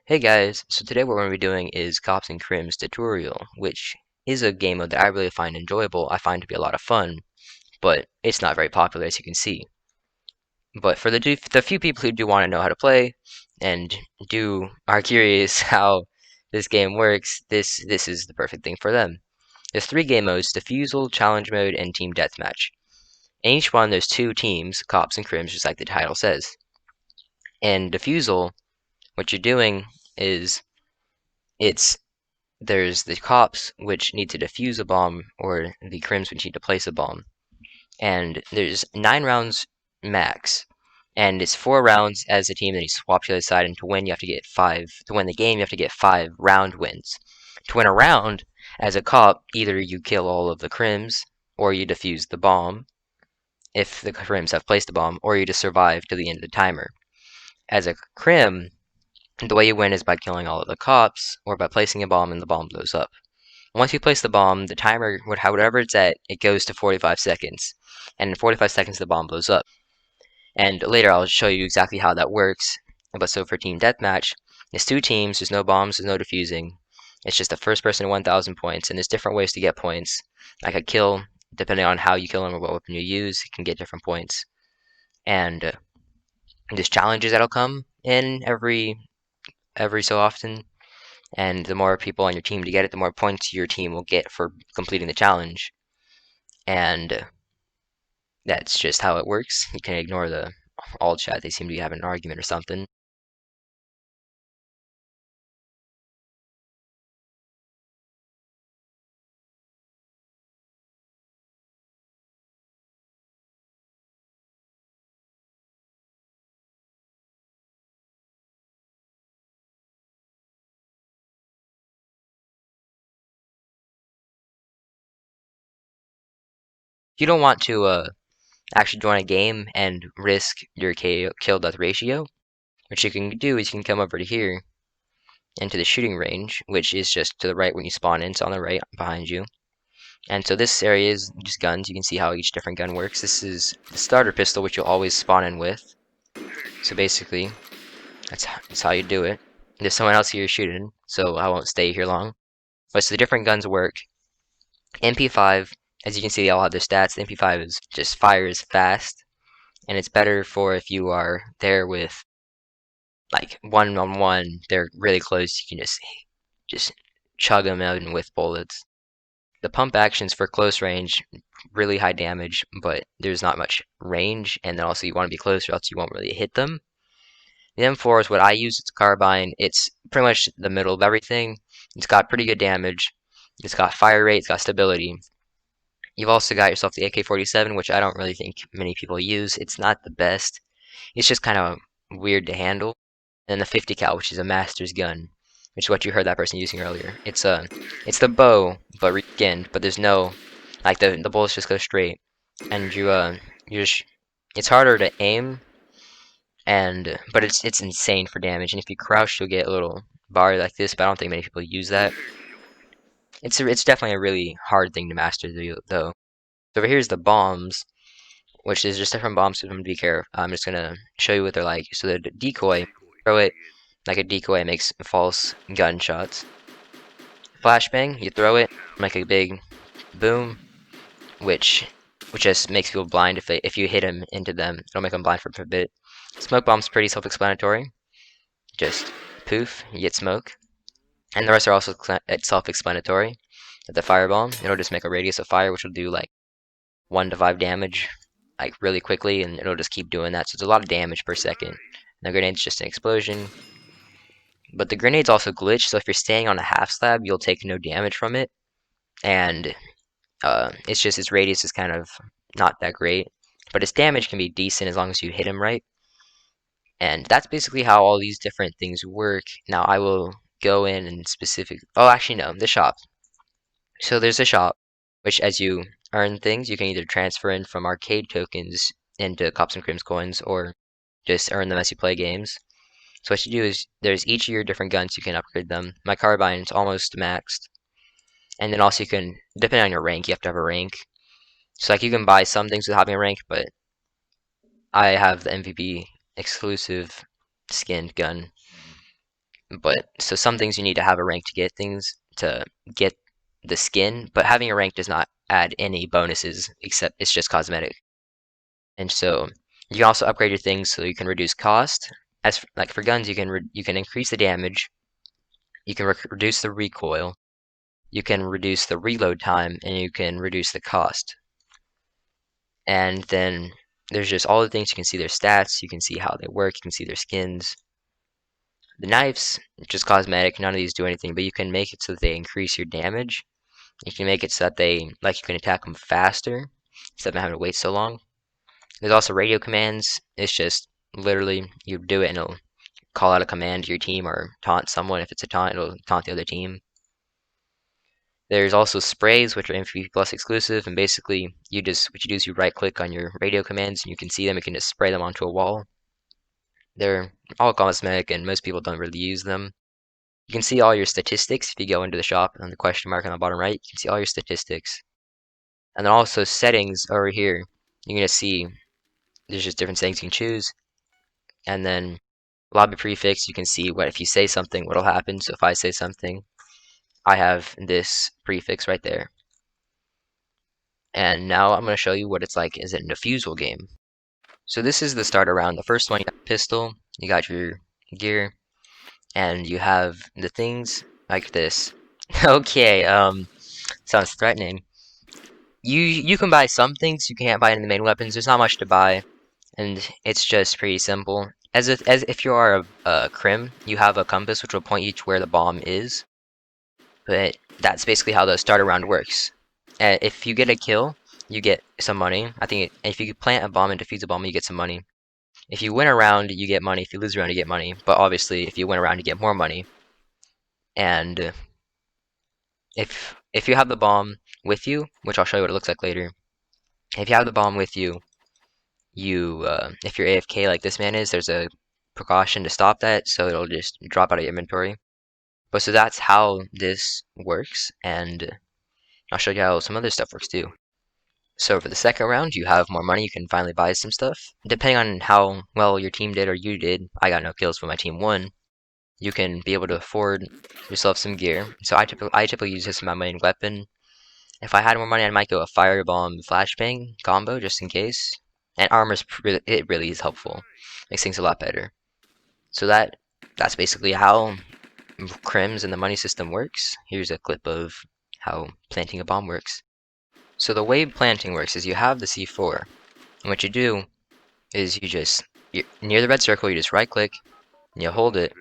Hey guys, so today what we're going to be doing is Cops and Crims tutorial, which is a game mode that I really find enjoyable. I find to be a lot of fun, but it's not very popular as you can see. But for the few people who do want to know how to play and do are curious how this game works, this is the perfect thing for them. There's three game modes: Defusal, Challenge Mode, and Team Deathmatch. In each one there's two teams, Cops and Crims, just like the title says. In Defusal, what you're doing is it's there's the cops, which need to defuse a bomb, or the crims, which need to place a bomb. And there's 9 rounds max. And it's 4 rounds as a team, then you swap to the other side, and to win, you have to get 5. To win the game, you have to get 5 round wins. To win a round, as a cop, either you kill all of the crims, or you defuse the bomb, if the crims have placed the bomb, or you just survive to the end of the timer. As a crim, the way you win is by killing all of the cops, or by placing a bomb and the bomb blows up. Once you place the bomb, the timer, whatever it's at, it goes to 45 seconds. And in 45 seconds, the bomb blows up. And later I'll show you exactly how that works. But so for Team Deathmatch, it's two teams, there's no bombs, there's no defusing. It's just the first person to 1,000 points, and there's different ways to get points. Like a kill, depending on how you kill them or what weapon you use, you can get different points. And there's challenges that'll come in every so often. And the more people on your team to get it, the more points your team will get for completing the challenge. And that's just how it works. You can ignore the all chat, they seem to be having an argument or something. If you don't want to actually join a game and risk your kill death ratio, what you can do is you can come over to here into the shooting range, which is just to the right when you spawn in. It's on the right behind you. And so this area is just guns. You can see how each different gun works. This is the starter pistol, which you'll always spawn in with. So basically, that's how you do it. There's someone else here shooting, so I won't stay here long. But so the different guns work. MP5, as you can see, they all have their stats. The MP5 is just fires fast, and it's better for if you are there with like one-on-one. They're really close. You can just chug them out with bullets. The pump action's for close range, really high damage, but there's not much range, and then also you want to be close or else you won't really hit them. The M4 is what I use. It's a carbine. It's pretty much the middle of everything. It's got pretty good damage. It's got fire rate. It's got stability. You've also got yourself the AK-47, which I don't really think many people use. It's not the best. It's just kind of weird to handle. And the 50 cal, which is a master's gun, which is what you heard that person using earlier. It's the bow, but reskinned. But there's no, like the bullets just go straight, and you just, it's harder to aim, and but it's insane for damage. And if you crouch, you'll get a little bar like this. But I don't think many people use that. It's definitely a really hard thing to master though. So over here's the bombs, which is just different bombs for them to be careful. I'm just gonna show you what they're like. So the decoy, throw it like a decoy, makes false gunshots. Flashbang, you throw it, make a big boom, which just makes people blind if you hit them into them. It'll make them blind for a bit. Smoke bomb's pretty self-explanatory. Just poof, you get smoke. And the rest are also self-explanatory. The firebomb, it'll just make a radius of fire, which will do like 1 to 5 damage, like really quickly, and it'll just keep doing that. So it's a lot of damage per second. And the grenade's just an explosion. But the grenade's also glitched, so if you're staying on a half slab, you'll take no damage from it. And it's just its radius is kind of not that great. But its damage can be decent as long as you hit him right. And that's basically how all these different things work. Now I will go in and oh, actually no, the shop. So there's a shop, which as you earn things, you can either transfer in from arcade tokens into Cops and Crims coins, or just earn them as you play games. So what you do is, there's each of your different guns, you can upgrade them. My carbine is almost maxed. And then also you can, depending on your rank, you have to have a rank. So like you can buy some things with having a rank, but I have the MVP exclusive skinned gun. But so some things you need to have a rank to get the skin, but having a rank does not add any bonuses except it's just cosmetic. And so you can also upgrade your things so you can reduce cost. Like for guns, you can increase the damage, you can reduce the recoil, you can reduce the reload time, and you can reduce the cost. And then there's just all the things you can see their stats, you can see how they work, you can see their skins. The knives, just cosmetic, none of these do anything, but you can make it so that they increase your damage. You can make it so that you can attack them faster instead of having to wait so long. There's also radio commands. It's just literally you do it and it'll call out a command to your team or taunt someone. If it's a taunt, it'll taunt the other team. There's also sprays, which are MVP Plus exclusive, and basically what you do is you right click on your radio commands and you can see them. You can just spray them onto a wall. They're all cosmetic and most people don't really use them. You can see all your statistics if you go into the shop on the question mark on the bottom right. You can see all your statistics. And then also settings over here. You're going to see there's just different settings you can choose. And then lobby prefix, you can see what if you say something, what'll happen. So if I say something, I have this prefix right there. And now I'm going to show you what it's like as in a Fusel game. So this is the starter round. The first one, you got a pistol, you got your gear, and you have the things like this. Okay, sounds threatening. You can buy some things, you can't buy any of the main weapons. There's not much to buy, and it's just pretty simple. As if you are a crim, you have a compass which will point you to where the bomb is. But that's basically how the starter round works. If you get a kill, you get some money. If you plant a bomb and defuse a bomb, you get some money. If you win a round, you get money. If you lose a round, you get money. But obviously, if you win a round, you get more money. And if you have the bomb with you, which I'll show you what it looks like later, if you have the bomb with you, if you're AFK like this man is, there's a precaution to stop that, so it'll just drop out of your inventory. But so that's how this works, and I'll show you how some other stuff works too. So for the second round, you have more money, you can finally buy some stuff. Depending on how well your team did or you did, I got no kills, but my team won. You can be able to afford yourself some gear. So I typically use this as my main weapon. If I had more money, I might go a firebomb flashbang combo just in case. And it really is helpful. Makes things a lot better. So that's basically how crims and the money system works. Here's a clip of how planting a bomb works. So the way planting works is you have the C4, and what you do is near the red circle, you just right click, and you hold it,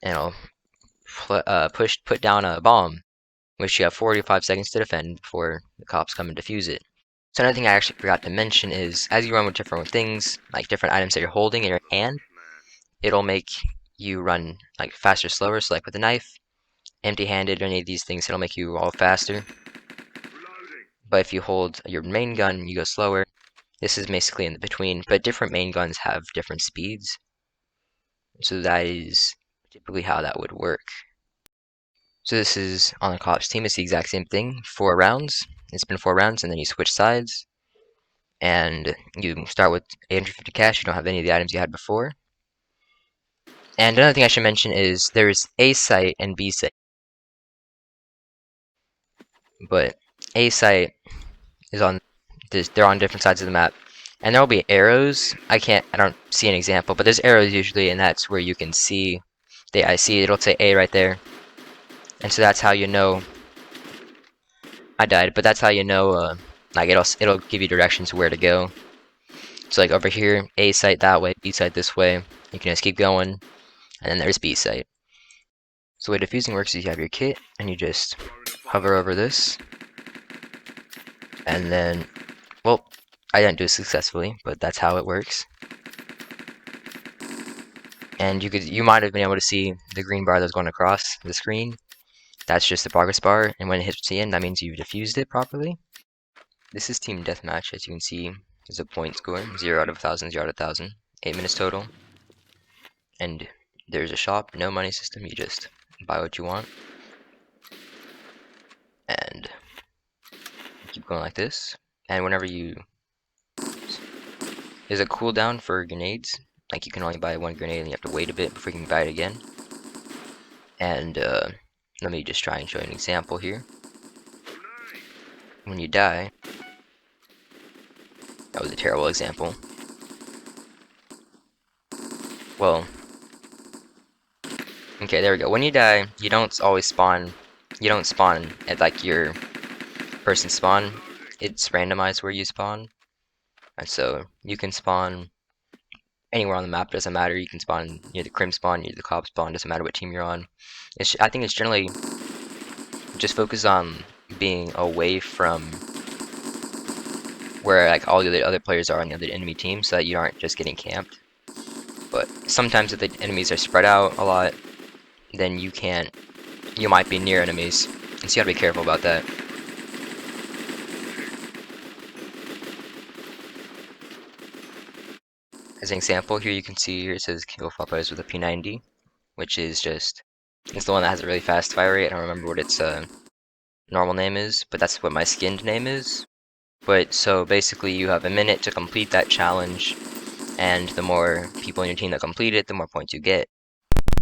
and it'll put down a bomb, which you have 45 seconds to defend before the cops come and defuse it. So another thing I actually forgot to mention is, as you run with different things, like different items that you're holding in your hand, it'll make you run like faster, slower. So like with a knife, empty-handed, or any of these things, it'll make you all faster. But if you hold your main gun, you go slower. This is basically in the between, but different main guns have different speeds. So that is typically how that would work. So this is on the cops team, it's the exact same thing. 4 rounds. It's been 4 rounds, and then you switch sides. And you start with 850 cash, you don't have any of the items you had before. And another thing I should mention is there's A site and B site. But A site is they're on different sides of the map. And there will be arrows. I don't see an example, but there's arrows usually, and that's where you can see. I see it'll say A right there. And so that's how you know. I died, but that's how you know. Like it'll give you directions where to go. So like over here, A site that way, B site this way. You can just keep going, and then there's B site. So the way defusing works is you have your kit, and you just hover over this, and then, well, I didn't do it successfully, but that's how it works. And you might have been able to see the green bar that's going across the screen. That's just the progress bar, and when it hits the end, that means you've defused it properly. This is team deathmatch. As you can see, there's a point score, 0 out of 1,000, 0 out of 1,000, 8 minutes total. And there's a shop, no money system, you just buy what you want. And keep going like this. And whenever there's a cooldown for grenades. Like you can only buy 1 grenade and you have to wait a bit before you can buy it again. And let me just try and show you an example here. When you die, that was a terrible example. Well, okay, there we go. When you die, you don't always spawn. You don't spawn at like your person spawn. It's randomized where you spawn, and so you can spawn anywhere on the map. Doesn't matter. You can spawn near the crim spawn, near the cop spawn. Doesn't matter what team you're on. I think it's generally just focus on being away from where like all the other players are on the other enemy team, so that you aren't just getting camped. But sometimes if the enemies are spread out a lot, then you might be near enemies, and so you gotta be careful about that. As an example, here you can see here it says kill floppers with a P90, which is just it's the one that has a really fast fire rate. I don't remember what its normal name is, but that's what my skinned name is. But so basically, you have a minute to complete that challenge, and the more people in your team that complete it, the more points you get.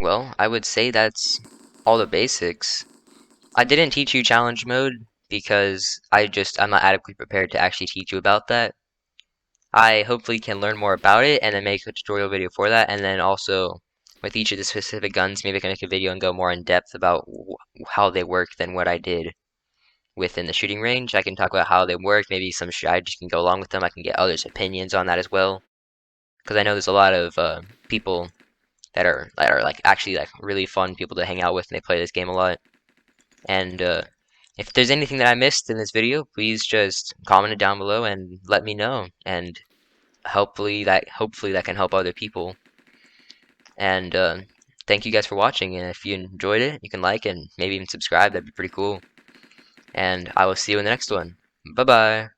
Well, I would say that's all the basics. I didn't teach you challenge mode because I'm not adequately prepared to actually teach you about that. I hopefully can learn more about it and then make a tutorial video for that, and then also with each of the specific guns, maybe I can make a video and go more in depth about how they work than what I did within the shooting range. I can talk about how they work, maybe some strategies can go along with them. I can get others' opinions on that as well, because I know there's a lot of people that are like actually like really fun people to hang out with, and they play this game a lot. And if there's anything that I missed in this video, please just comment it down below and let me know. And hopefully that can help other people. And thank you guys for watching. And if you enjoyed it, you can like and maybe even subscribe. That'd be pretty cool. And I will see you in the next one. Bye bye.